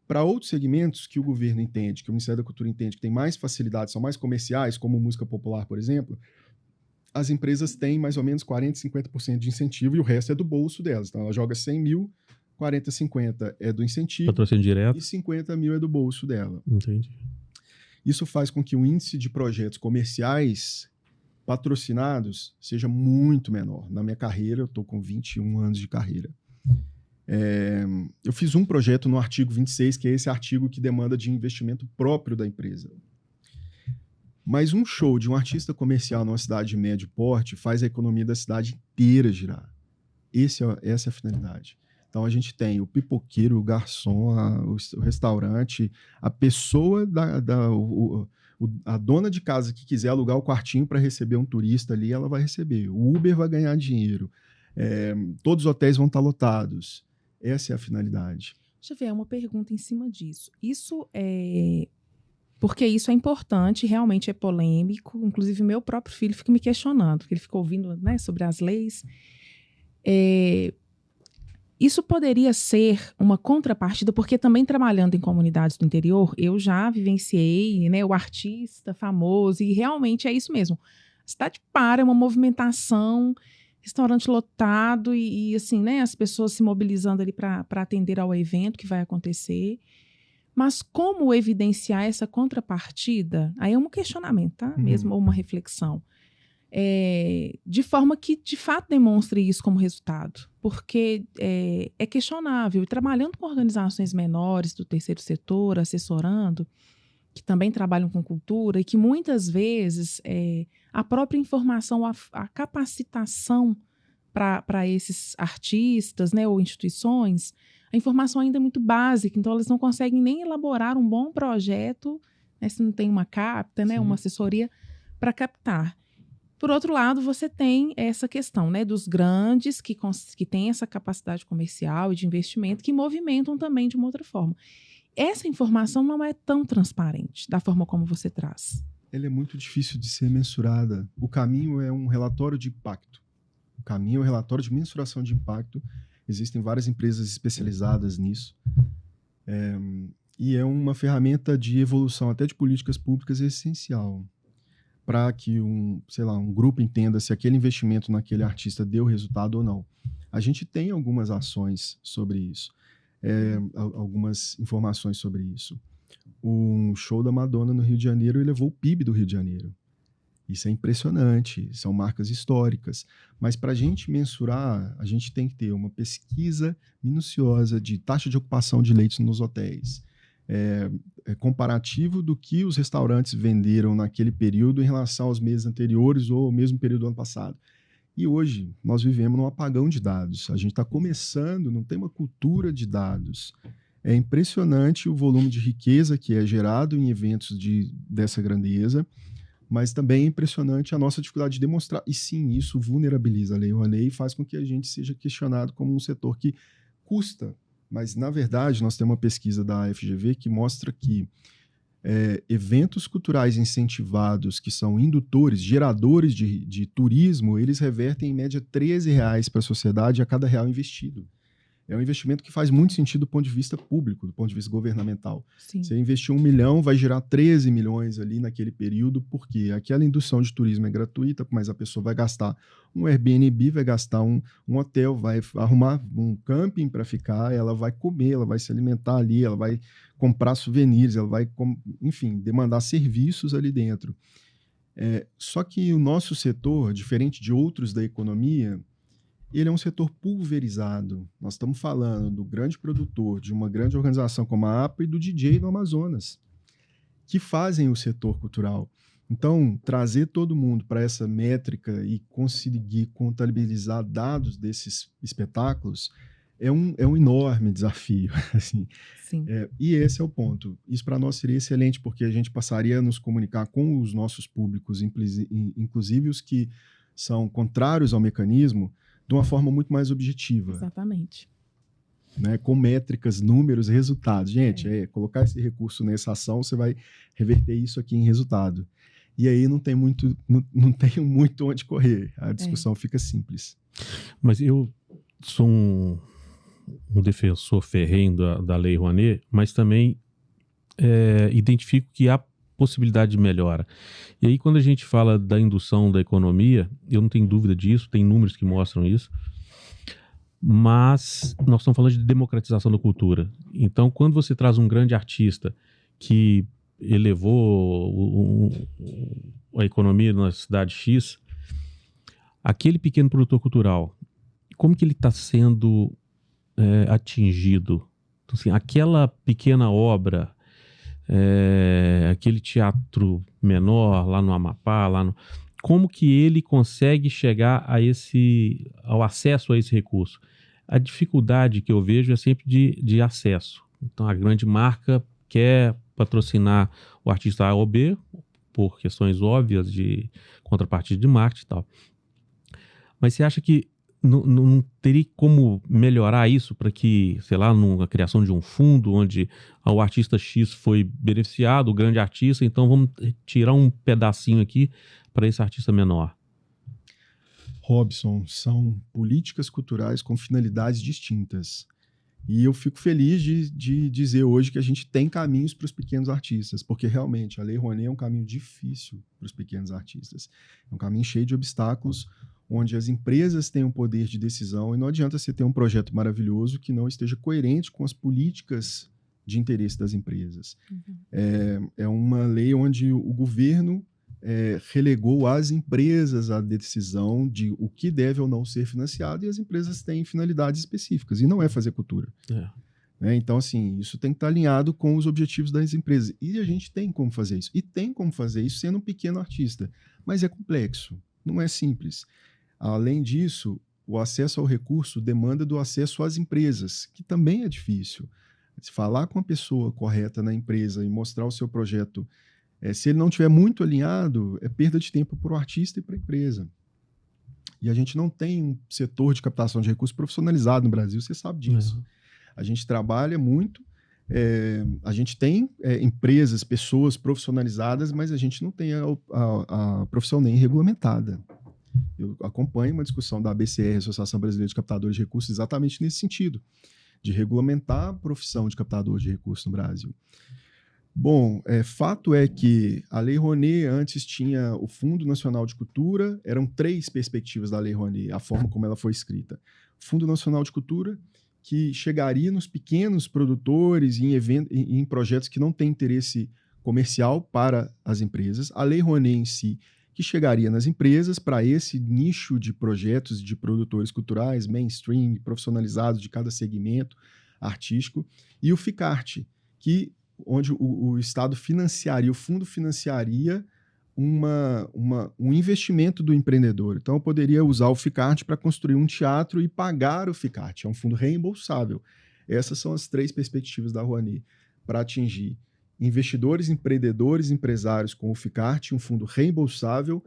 Para outros segmentos que o governo entende, que o Ministério da Cultura entende que tem mais facilidade, são mais comerciais, como música popular, por exemplo, as empresas têm mais ou menos 40%, 50% de incentivo e o resto é do bolso delas. Então, ela joga 100 mil, 40, 50 é do incentivo Patrocínio direto. E 50 mil é do bolso dela. Entendi. Isso faz com que o índice de projetos comerciais patrocinados seja muito menor. Na minha carreira, eu estou com 21 anos de carreira. Eu fiz um projeto no artigo 26, que é esse artigo que demanda de investimento próprio da empresa. Mas um show de um artista comercial numa cidade de médio porte faz a economia da cidade inteira girar. Essa é a finalidade. Então, a gente tem o pipoqueiro, o garçom, o restaurante, a pessoa, a dona de casa que quiser alugar o quartinho para receber um turista ali, ela vai receber. O Uber vai ganhar dinheiro. Todos os hotéis vão estar lotados. Essa é a finalidade. Deixa eu ver, uma pergunta em cima disso. Isso é... Porque isso é importante, realmente é polêmico. Inclusive, meu próprio filho fica me questionando, porque ele fica ouvindo, né, sobre as leis. Isso poderia ser uma contrapartida, porque também trabalhando em comunidades do interior, eu já vivenciei, né, o artista famoso, e realmente é isso mesmo. A cidade para, é uma movimentação, restaurante lotado e assim, né, as pessoas se mobilizando ali para atender ao evento que vai acontecer. Mas como evidenciar essa contrapartida? Aí é um questionamento, tá? Mesmo, ou uma reflexão. De forma que, de fato, demonstre isso como resultado. Porque é questionável. E trabalhando com organizações menores do terceiro setor, assessorando, que também trabalham com cultura, e que muitas vezes a própria informação, a capacitação para esses artistas, né, ou instituições, a informação ainda é muito básica, então elas não conseguem nem elaborar um bom projeto, né, se não tem uma capta, né, uma assessoria para captar. Por outro lado, você tem essa questão, né, dos grandes que têm essa capacidade comercial e de investimento, que movimentam também de uma outra forma. Essa informação não é tão transparente da forma como você traz. Ela é muito difícil de ser mensurada. O caminho é um relatório de impacto. O caminho é um relatório de mensuração de impacto. Existem várias empresas especializadas nisso. E é uma ferramenta de evolução até de políticas públicas essencial para que um grupo entenda se aquele investimento naquele artista deu resultado ou não. A gente tem algumas ações sobre isso, algumas informações sobre isso. Um show da Madonna no Rio de Janeiro elevou o PIB do Rio de Janeiro. Isso é impressionante, são marcas históricas. Mas para a gente mensurar, a gente tem que ter uma pesquisa minuciosa de taxa de ocupação de leitos nos hotéis, comparativo do que os restaurantes venderam naquele período em relação aos meses anteriores ou ao mesmo período do ano passado. E hoje nós vivemos num apagão de dados. A gente está começando, não tem uma cultura de dados. É impressionante o volume de riqueza que é gerado em eventos dessa grandeza, mas também é impressionante a nossa dificuldade de demonstrar. E sim, isso vulnerabiliza a Lei Rouanet e faz com que a gente seja questionado como um setor que custa. Mas, na verdade, nós temos uma pesquisa da FGV que mostra que eventos culturais incentivados, que são indutores, geradores de turismo, eles revertem, em média, R$13 para a sociedade a cada real investido. É um investimento que faz muito sentido do ponto de vista público, do ponto de vista governamental. Sim. Você investir 1 milhão, vai gerar 13 milhões ali naquele período, porque aquela indução de turismo é gratuita, mas a pessoa vai gastar um Airbnb, vai gastar um hotel, vai arrumar um camping para ficar, ela vai comer, ela vai se alimentar ali, ela vai comprar souvenirs, ela vai, enfim, demandar serviços ali dentro. Só que o nosso setor, diferente de outros da economia, ele é um setor pulverizado. Nós estamos falando do grande produtor, de uma grande organização como a APA e do DJ no Amazonas, que fazem o setor cultural. Então, trazer todo mundo para essa métrica e conseguir contabilizar dados desses espetáculos é um enorme desafio. Assim. Sim. E esse é o ponto. Isso para nós seria excelente, porque a gente passaria a nos comunicar com os nossos públicos, inclusive os que são contrários ao mecanismo, de uma forma muito mais objetiva. Exatamente. Né? Com métricas, números, resultados. Gente, colocar esse recurso nessa ação, você vai reverter isso aqui em resultado. E aí não tem muito onde correr. A discussão fica simples. Mas eu sou um defensor ferrenho da Lei Rouanet, mas também identifico que há possibilidade de melhora. E aí, quando a gente fala da indução da economia, eu não tenho dúvida disso, tem números que mostram isso, mas nós estamos falando de democratização da cultura. Então, quando você traz um grande artista que elevou a economia na cidade X, aquele pequeno produtor cultural, como que ele está sendo atingido? Então, assim, aquela pequena obra, aquele teatro menor lá no Amapá, como que ele consegue chegar ao acesso a esse recurso? A dificuldade que eu vejo é sempre de acesso. Então a grande marca quer patrocinar o artista A ou B por questões óbvias de contrapartida de marketing e tal. Mas você acha que não teria como melhorar isso para que, sei lá, na criação de um fundo onde o artista X foi beneficiado, o grande artista, então vamos tirar um pedacinho aqui para esse artista menor? Robson, são políticas culturais com finalidades distintas. E eu fico feliz de dizer hoje que a gente tem caminhos para os pequenos artistas, porque realmente a Lei Rouanet é um caminho difícil para os pequenos artistas. É um caminho cheio de obstáculos, onde as empresas têm um poder de decisão e não adianta você ter um projeto maravilhoso que não esteja coerente com as políticas de interesse das empresas. Uhum. É uma lei onde o governo relegou às empresas a decisão de o que deve ou não ser financiado e as empresas têm finalidades específicas e não é fazer cultura. Então, assim, isso tem que estar alinhado com os objetivos das empresas. E a gente tem como fazer isso. E tem como fazer isso sendo um pequeno artista. Mas é complexo, não é simples. Além disso, o acesso ao recurso demanda do acesso às empresas, que também é difícil. Se falar com a pessoa correta na empresa e mostrar o seu projeto, se ele não estiver muito alinhado, é perda de tempo para o artista e para a empresa. E a gente não tem um setor de captação de recursos profissionalizado no Brasil, você sabe disso. A gente trabalha muito, a gente tem empresas, pessoas profissionalizadas, mas a gente não tem a profissão nem regulamentada. Eu acompanho uma discussão da ABCR, Associação Brasileira de Captadores de Recursos, exatamente nesse sentido. de regulamentar a profissão de captador de recursos no Brasil. Bom, fato é que a Lei Rouanet antes tinha o Fundo Nacional de Cultura, eram 3 perspectivas da Lei Rouanet, a forma como ela foi escrita. Fundo Nacional de Cultura, que chegaria nos pequenos produtores em projetos que não têm interesse comercial para as empresas. A Lei Rouanet em si, que chegaria nas empresas para esse nicho de projetos de produtores culturais, mainstream, profissionalizados de cada segmento artístico. E o FICART, onde o Estado financiaria, o fundo financiaria um investimento do empreendedor. Então, eu poderia usar o FICART para construir um teatro e pagar o FICART. É um fundo reembolsável. Essas são as 3 perspectivas da Rouanet para atingir investidores, empreendedores, empresários com o FICART, um fundo reembolsável,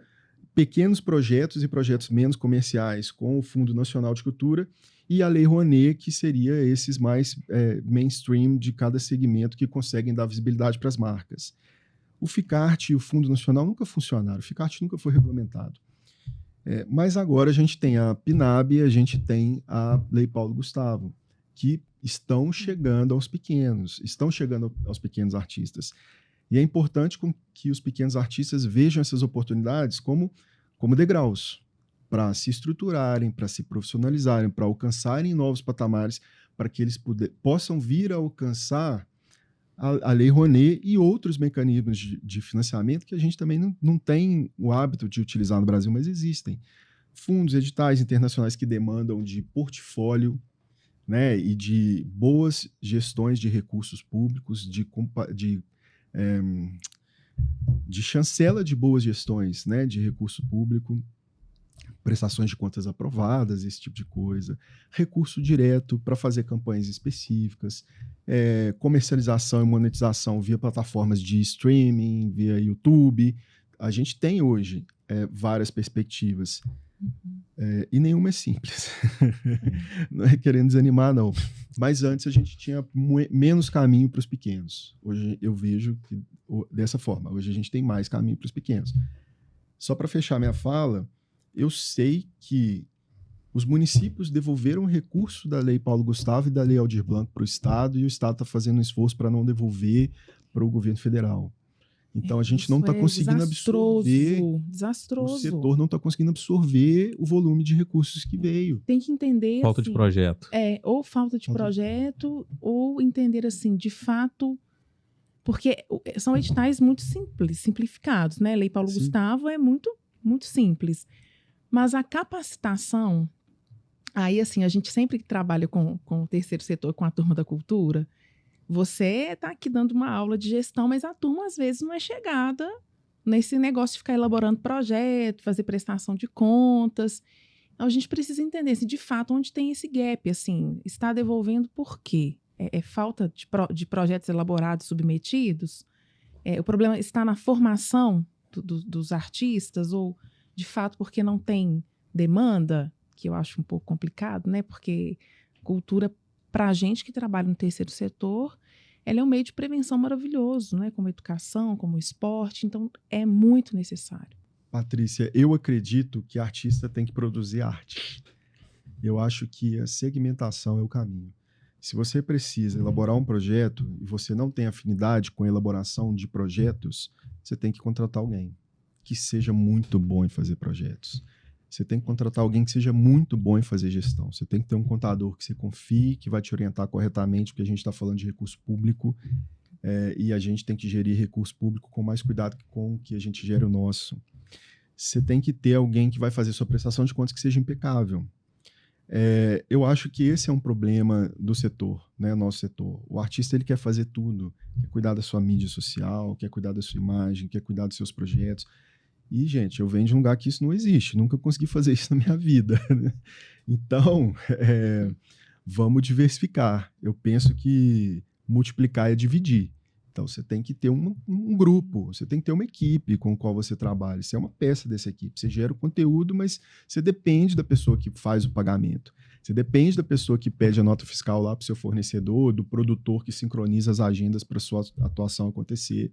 pequenos projetos e projetos menos comerciais com o Fundo Nacional de Cultura e a Lei Rouanet, que seria esses mais mainstream de cada segmento que conseguem dar visibilidade para as marcas. O FICART e o Fundo Nacional nunca funcionaram, o FICART nunca foi regulamentado. Mas agora a gente tem a PNAB e a gente tem a Lei Paulo Gustavo, que estão chegando aos pequenos artistas. E é importante que os pequenos artistas vejam essas oportunidades como degraus para se estruturarem, para se profissionalizarem, para alcançarem novos patamares, para que eles possam vir a alcançar a Lei Rouanet e outros mecanismos de financiamento que a gente também não tem o hábito de utilizar no Brasil, mas existem. Fundos, editais internacionais que demandam de portfólio, né, e de boas gestões de recursos públicos, de chancela de boas gestões, né, de recurso público, prestações de contas aprovadas, esse tipo de coisa, recurso direto para fazer campanhas específicas, comercialização e monetização via plataformas de streaming, via YouTube. A gente tem hoje várias perspectivas. E nenhuma é simples. Não é querendo desanimar, não. Mas antes a gente tinha menos caminho para os pequenos. Hoje eu vejo que, dessa forma. Hoje a gente tem mais caminho para os pequenos. Só para fechar minha fala, eu sei que os municípios devolveram o recurso da Lei Paulo Gustavo e da Lei Aldir Blanc para o Estado, e o Estado está fazendo um esforço para não devolver para o governo federal. Então a gente não está conseguindo absorver. Desastroso. O setor não está conseguindo absorver o volume de recursos que veio. Tem que entender. Falta de projeto. Ou falta de projeto, ou entender assim, de fato. Porque são editais muito simplificados, né? Lei Paulo Gustavo é muito, muito simples. Mas a capacitação, aí assim, a gente sempre trabalha com o terceiro setor, com a turma da cultura. Você está aqui dando uma aula de gestão, mas a turma às vezes não é chegada nesse negócio de ficar elaborando projeto, fazer prestação de contas. Então a gente precisa entender se de fato onde tem esse gap, assim, está devolvendo por quê? É falta de projetos elaborados, submetidos? O problema está na formação dos artistas ou de fato porque não tem demanda, que eu acho um pouco complicado, né? Porque cultura, para a gente que trabalha no terceiro setor, ela é um meio de prevenção maravilhoso, né? Como educação, como esporte, então é muito necessário. Patrícia, eu acredito que artista tem que produzir arte. Eu acho que a segmentação é o caminho. Se você precisa elaborar um projeto e você não tem afinidade com a elaboração de projetos, você tem que contratar alguém que seja muito bom em fazer projetos. Você tem que contratar alguém que seja muito bom em fazer gestão. Você tem que ter um contador que você confie, que vai te orientar corretamente, porque a gente está falando de recurso público e a gente tem que gerir recurso público com mais cuidado com o que a gente gera o nosso. Você tem que ter alguém que vai fazer sua prestação de contas que seja impecável. Eu acho que esse é um problema do setor, né, nosso setor. O artista ele quer fazer tudo, quer cuidar da sua mídia social, quer cuidar da sua imagem, quer cuidar dos seus projetos. E, gente, eu venho de um lugar que isso não existe, nunca consegui fazer isso na minha vida. Então, vamos diversificar. Eu penso que multiplicar é dividir. Então, você tem que ter um grupo, você tem que ter uma equipe com a qual você trabalha. Você é uma peça dessa equipe. Você gera o conteúdo, mas você depende da pessoa que faz o pagamento. Você depende da pessoa que pede a nota fiscal lá para o seu fornecedor, do produtor que sincroniza as agendas para a sua atuação acontecer.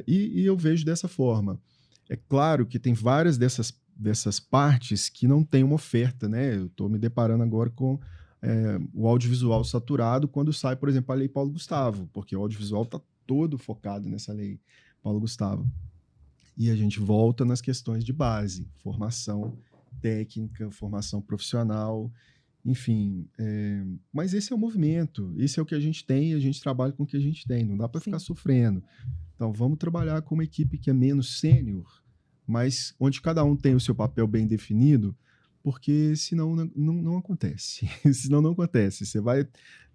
E eu vejo dessa forma. É claro que tem várias dessas partes que não têm uma oferta, né? Eu estou me deparando agora com o audiovisual saturado quando sai, por exemplo, a Lei Paulo Gustavo, porque o audiovisual está todo focado nessa Lei Paulo Gustavo. E a gente volta nas questões de base, formação técnica, formação profissional, enfim. Mas esse é o movimento, esse é o que a gente tem, e a gente trabalha com o que a gente tem, não dá para ficar sofrendo. Então, vamos trabalhar com uma equipe que é menos sênior, mas onde cada um tem o seu papel bem definido, porque senão não acontece. Senão não acontece. Você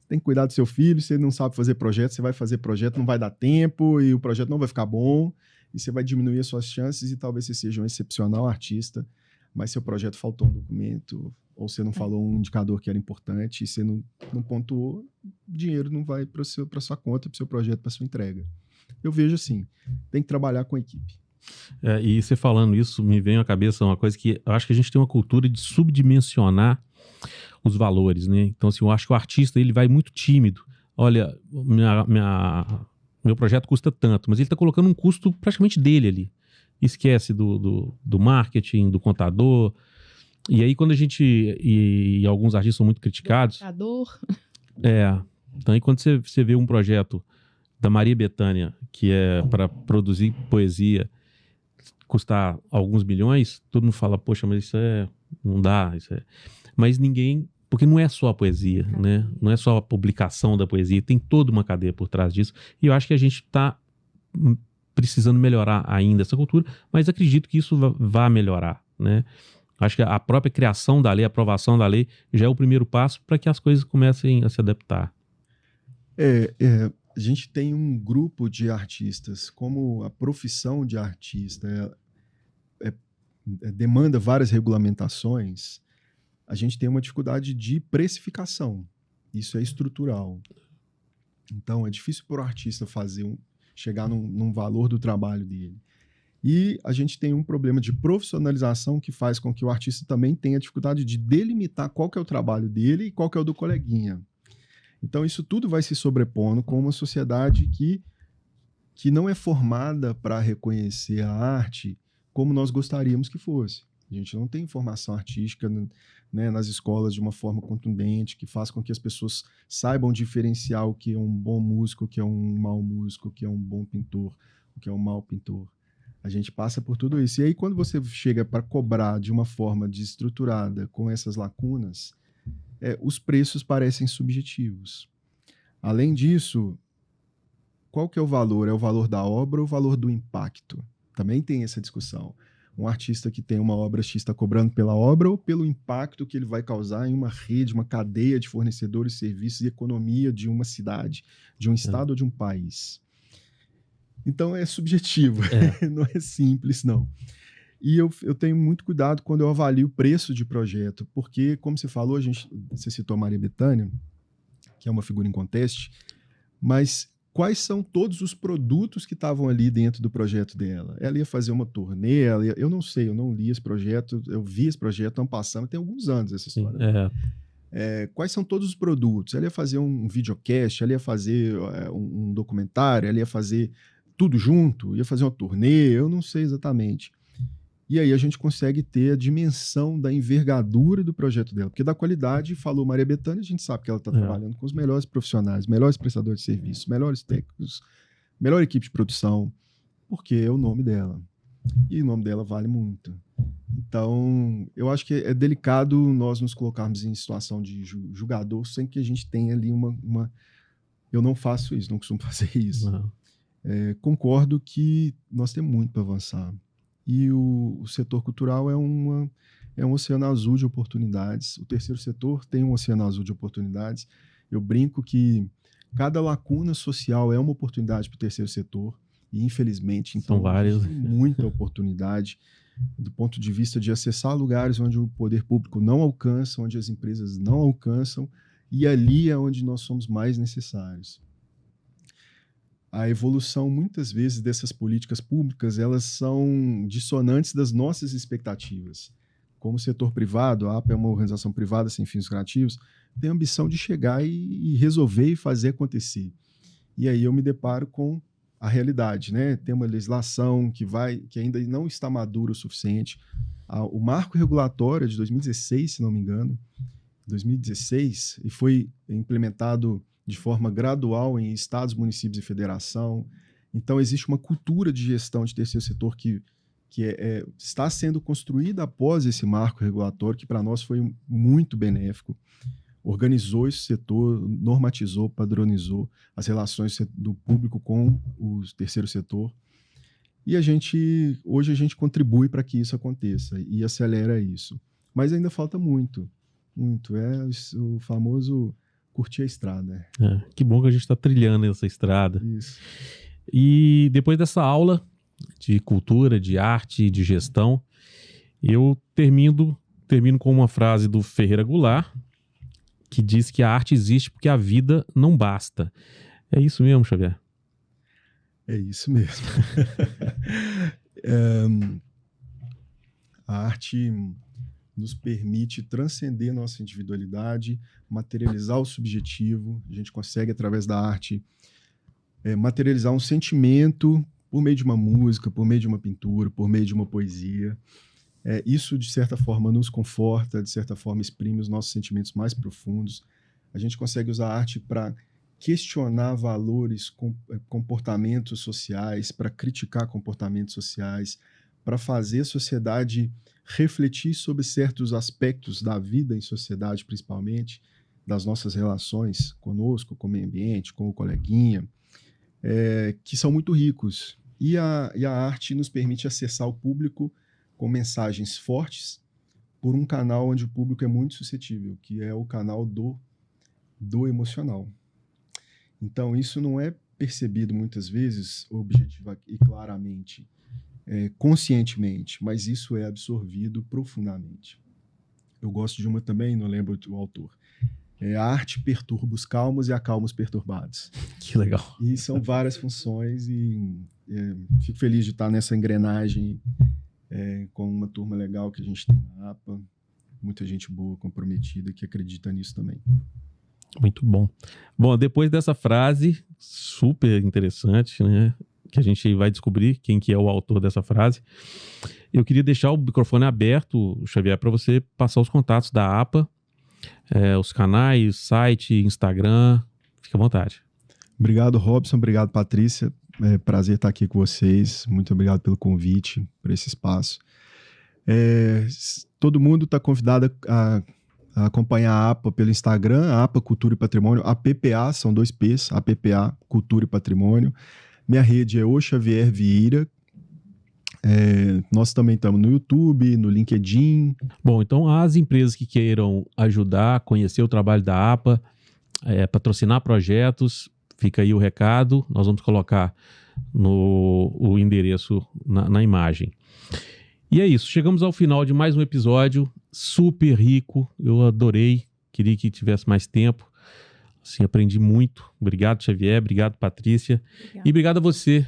tem que cuidar do seu filho, você não sabe fazer projeto, você vai fazer projeto, não vai dar tempo, e o projeto não vai ficar bom, e você vai diminuir as suas chances, e talvez você seja um excepcional artista, mas seu projeto faltou um documento, ou você não falou um indicador que era importante, e você não pontuou, dinheiro não vai para sua conta, para o seu projeto, para sua entrega. Eu vejo assim, tem que trabalhar com a equipe. E você falando isso, me vem à cabeça uma coisa que eu acho que a gente tem uma cultura de subdimensionar os valores, né? Então, assim, eu acho que o artista, ele vai muito tímido. Olha, meu projeto custa tanto, mas ele está colocando um custo praticamente dele ali. Esquece do marketing, do contador. E aí, quando a gente... E alguns artistas são muito criticados... Então, aí quando você vê um projeto da Maria Bethânia, que é para produzir poesia, custar alguns milhões, todo mundo fala, poxa, mas isso não dá. Mas ninguém... Porque não é só a poesia, né? Não é só a publicação da poesia, tem toda uma cadeia por trás disso. E eu acho que a gente está precisando melhorar ainda essa cultura, mas acredito que isso vai melhorar, né? Acho que a própria criação da lei, a aprovação da lei, já é o primeiro passo para que as coisas comecem a se adaptar. A gente tem um grupo de artistas, como a profissão de artista demanda várias regulamentações, a gente tem uma dificuldade de precificação. Isso é estrutural. Então, é difícil para o artista chegar num valor do trabalho dele. E a gente tem um problema de profissionalização que faz com que o artista também tenha dificuldade de delimitar qual que é o trabalho dele e qual que é o do coleguinha. Então, isso tudo vai se sobrepondo com uma sociedade que não é formada para reconhecer a arte como nós gostaríamos que fosse. A gente não tem formação artística, né, nas escolas de uma forma contundente, que faz com que as pessoas saibam diferenciar o que é um bom músico, o que é um mau músico, o que é um bom pintor, o que é um mau pintor. A gente passa por tudo isso. E aí, quando você chega para cobrar de uma forma desestruturada, com essas lacunas, os preços parecem subjetivos. Além disso, qual que é o valor? É o valor da obra ou o valor do impacto? Também tem essa discussão. Um artista que tem uma obra X está cobrando pela obra ou pelo impacto que ele vai causar em uma rede, uma cadeia de fornecedores, serviços e economia de uma cidade, de um estado ou de um país? Então é subjetivo, não é simples, não. E eu tenho muito cuidado quando eu avalio o preço de projeto, porque, como você falou, você citou a Maria Bethânia, que é uma figura em conteste, mas quais são todos os produtos que estavam ali dentro do projeto dela? Ela ia fazer uma turnê, eu não sei, eu não li esse projeto, eu vi esse projeto ano passado, tem alguns anos essa história. Quais são todos os produtos? Ela ia fazer um videocast, ela ia fazer um documentário, ela ia fazer tudo junto, ia fazer uma turnê, eu não sei exatamente. E aí a gente consegue ter a dimensão da envergadura do projeto dela. Porque da qualidade, falou Maria Bethânia, a gente sabe que ela está trabalhando com os melhores profissionais, melhores prestadores de serviços, melhores técnicos, melhor equipe de produção, porque é o nome dela. E o nome dela vale muito. Então, eu acho que é delicado nós nos colocarmos em situação de julgador sem que a gente tenha ali uma... Eu não faço isso, não costumo fazer isso. Concordo que nós temos muito para avançar. E o setor cultural é um oceano azul de oportunidades. O terceiro setor tem um oceano azul de oportunidades. Eu brinco que cada lacuna social é uma oportunidade para o terceiro setor. E, infelizmente, então, são várias. Tem muita oportunidade do ponto de vista de acessar lugares onde o poder público não alcança, onde as empresas não alcançam, e ali é onde nós somos mais necessários. A evolução, muitas vezes, dessas políticas públicas, elas são dissonantes das nossas expectativas. Como setor privado, a APA é uma organização privada sem fins lucrativos, tem a ambição de chegar e resolver e fazer acontecer. E aí eu me deparo com a realidade, né? Tem uma legislação que ainda não está madura o suficiente. O marco regulatório é de 2016, se não me engano, 2016 e foi implementado de forma gradual em estados, municípios e federação. Então, existe uma cultura de gestão de terceiro setor que está sendo construída após esse marco regulatório, que para nós foi muito benéfico. Organizou esse setor, normatizou, padronizou as relações do público com o terceiro setor. E hoje a gente contribui para que isso aconteça e acelera isso. Mas ainda falta muito. É o famoso curtir a estrada. Que bom que a gente está trilhando essa estrada. Isso. E depois dessa aula de cultura, de arte, de gestão, eu termino com uma frase do Ferreira Goulart, que diz que a arte existe porque a vida não basta. É isso mesmo, Xavier? É isso mesmo. A arte nos permite transcender nossa individualidade, materializar o subjetivo. A gente consegue, através da arte, materializar um sentimento por meio de uma música, por meio de uma pintura, por meio de uma poesia. Isso, de certa forma, nos conforta, de certa forma, exprime os nossos sentimentos mais profundos. A gente consegue usar a arte para questionar valores, comportamentos sociais, para criticar comportamentos sociais, para fazer a sociedade refletir sobre certos aspectos da vida em sociedade, principalmente, das nossas relações conosco, com o meio ambiente, com o coleguinha, que são muito ricos. E a arte nos permite acessar o público com mensagens fortes por um canal onde o público é muito suscetível, que é o canal do emocional. Então, isso não é percebido muitas vezes objetiva e claramente, conscientemente, mas isso é absorvido profundamente. Eu gosto de uma também, não lembro o autor. A arte perturba os calmos e acalma os perturbados. Que legal. E são várias funções e fico feliz de estar nessa engrenagem com uma turma legal que a gente tem na APA. Muita gente boa, comprometida, que acredita nisso também. Muito bom. Bom, depois dessa frase super interessante, né, que a gente vai descobrir quem que é o autor dessa frase, eu queria deixar o microfone aberto, Xavier, para você passar os contatos da APA, os canais, site, Instagram. Fique à vontade. Obrigado, Robson. Obrigado, Patrícia. Prazer estar aqui com vocês. Muito obrigado pelo convite, por esse espaço. Todo mundo está convidado a acompanhar a APA pelo Instagram, a APA Cultura e Patrimônio, APPA, são 2 P's, APPA Cultura e Patrimônio. Minha rede é o Xavier Vieira. Nós também estamos no YouTube, no LinkedIn. Bom, então as empresas que queiram ajudar, conhecer o trabalho da APA, patrocinar projetos, fica aí o recado, nós vamos colocar o endereço na imagem. E é isso, chegamos ao final de mais um episódio super rico, eu adorei, queria que tivesse mais tempo, assim, aprendi muito. Obrigado, Xavier, obrigado, Patrícia. Obrigado. E obrigado a você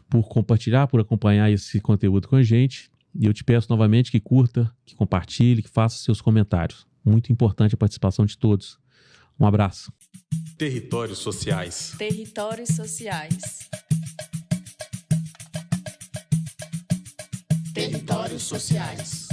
por compartilhar, por acompanhar esse conteúdo com a gente. E eu te peço novamente que curta, que compartilhe, que faça seus comentários. Muito importante a participação de todos. Um abraço. Territórios sociais. Territórios sociais. Territórios sociais.